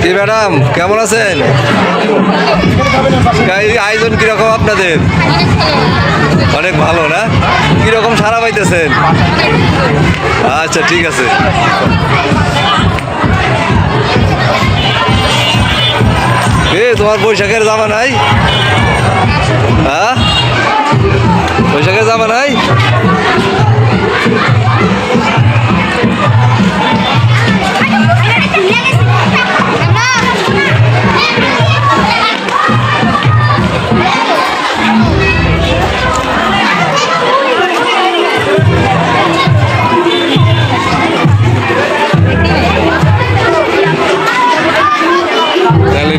কি ম্যাডাম কেমন আছেন? আয়োজন কিরকম আপনাদের? অনেক ভালো না? কিরকম সারা পাইতেছেন? আচ্ছা ঠিক আছে। তোমার বৈশাখের জামা নাই? হ্যাঁ, বৈশাখের জামা নাই?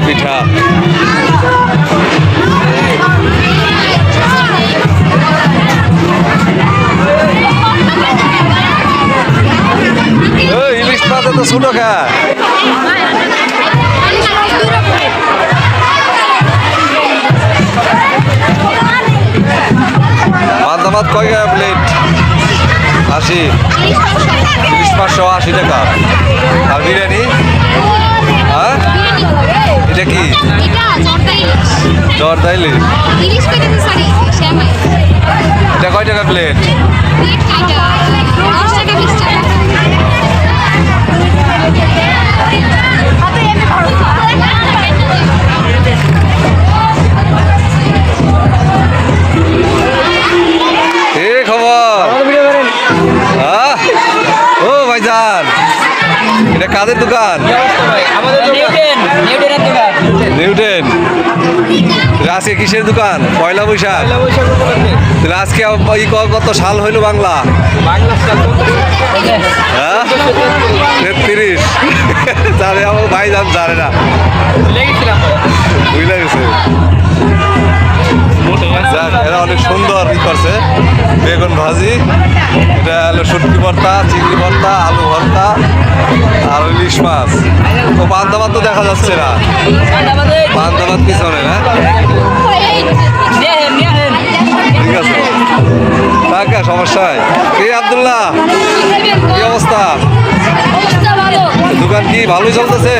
পিঠা ইলিশ মাছ তো ছোট খা পান্তা ভাত কয় টাকা প্লেট? 80। ইলিশ 580 টাকা। আর বিরিয়ানি? হ্যাঁ, এটা কি? জর্দাইলি। এটা কয় টাকা প্লেট? ও ভাইজান, এটা কাদের দোকান? নিউটেন। আজকে কিসের দোকান? পয়লা বৈশাখ। তাহলে আজকে কত সাল হইল বাংলা? হ্যাঁ, 33। জানে আমার ভাইজান জানে না, বুঝলে গেছে। এরা অনেক সুন্দর করছে। বেগুন ভাজি, এটা হলো শুটকি ভর্তা, চিংড়ি ভর্তা, আলু ভর্তা আর ইলিশ মাছ। তো পান্তা ভাত তো দেখা যাচ্ছে না, পান্তা ভাত পিছনে না। ঠিক আছে, টাকা সমস্যা হয়। কি আব্দুল্লাহ, কি অবস্থা? দোকান কি ভালোই চলতেছে?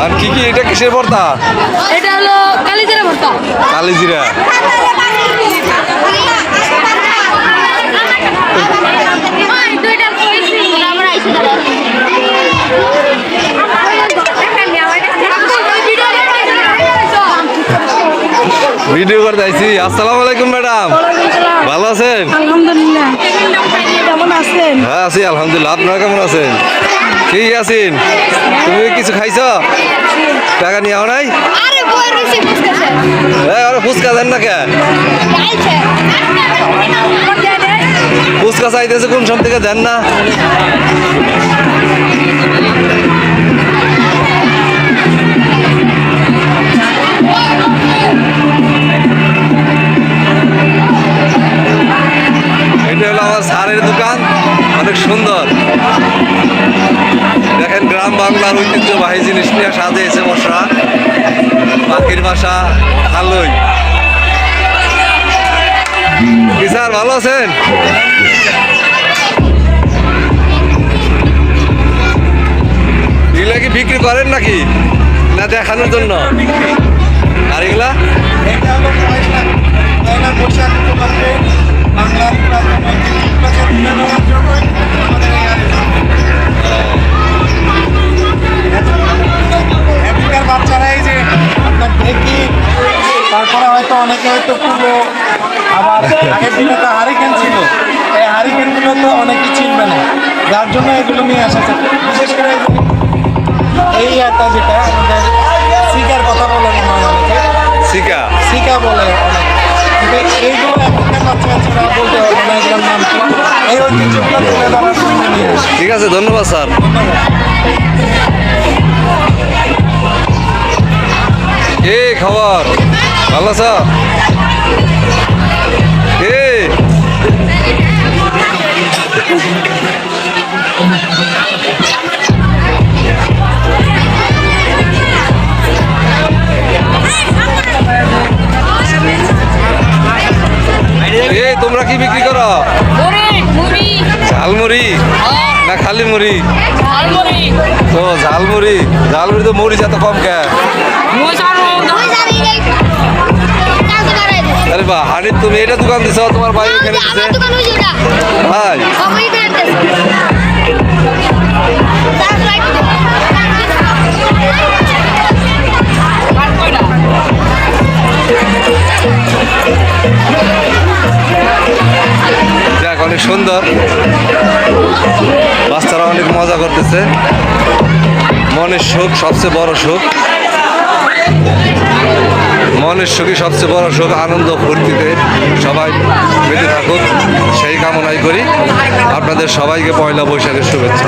আর কি কি? এটা কিসের ভর্তা? এটা হলো কালিজিরা ভর্তা। কালিজিরা। ভিডিও করতে আইছি। আসসালামু আলাইকুম ম্যাডাম, ভালো আছেন? আলহামদুলিল্লাহ। কেমন আছেন? হ্যাঁ আছি আলহামদুলিল্লাহ। আপনারা কেমন আছেন? ঠিক আছেন? তুমি কিছু খাইছ? টাকা নিয়ে আও নাই? ফুচকা দেন না কে? ফুচকা চাইতেছে কোন সব থেকে দেন না? এটা হলো আমার সারের দোকান, অনেক সুন্দর। দেখেন গ্রাম বাংলার ঐতিহ্যবাহী জিনিস নিয়ে সাজিয়েছে বসরা। পাখির বাসা ভালোই। কি স্যার ভালো আছেন? এগুলা কি বিক্রি করেন নাকি না দেখানোর জন্য? আর এগুলা বাচ্চারা এই যে আপনার ঢেকি, তারপরে হয়তো অনেকে হয়তো পুরো, আবার আগের দিনে তো হারিকেন ছিল, এই হারিকেনগুলো তো অনেকে চিনবে না, যার জন্য এগুলো নিয়ে আসা যায়। বিশেষ করে এই একটা যেটা আমাদের শিকার কথা বলে মনে হয় অনেকে, শিকা বলে অনেক, কিন্তু এইগুলো এখনকার বাচ্চারা বলতে হবে না এগুলোর নাম কি। এই ঐতিহ্যগুলো তুলে ধরার জন্য নিয়ে আসে। ঠিক আছে, ধন্যবাদ স্যার। কি খবর? ভালো আছো? তোমরা কি বিক্রি করো? মুড়ি ঝালমুড়ি না খালি মুড়ি? তো ঝালমুড়ি, ঝালমুড়ি তো মরিচ এত কম কে? আরে বা হানিফ, তুমি এটা দোকান দিছো, তোমার ভাই এখানে দিছে? ভাই যাক, অনেক সুন্দর, বাচ্চারা অনেক মজা করতেছে। মনের সুখ সবচেয়ে বড় সুখ, মনের সুখই সবচেয়ে বড় সুখ। আনন্দ ফুর্তিতে সবাই মেতে থাকুক সেই কামনাই করি। আপনাদের সবাইকে পয়লা বৈশাখের শুভেচ্ছা।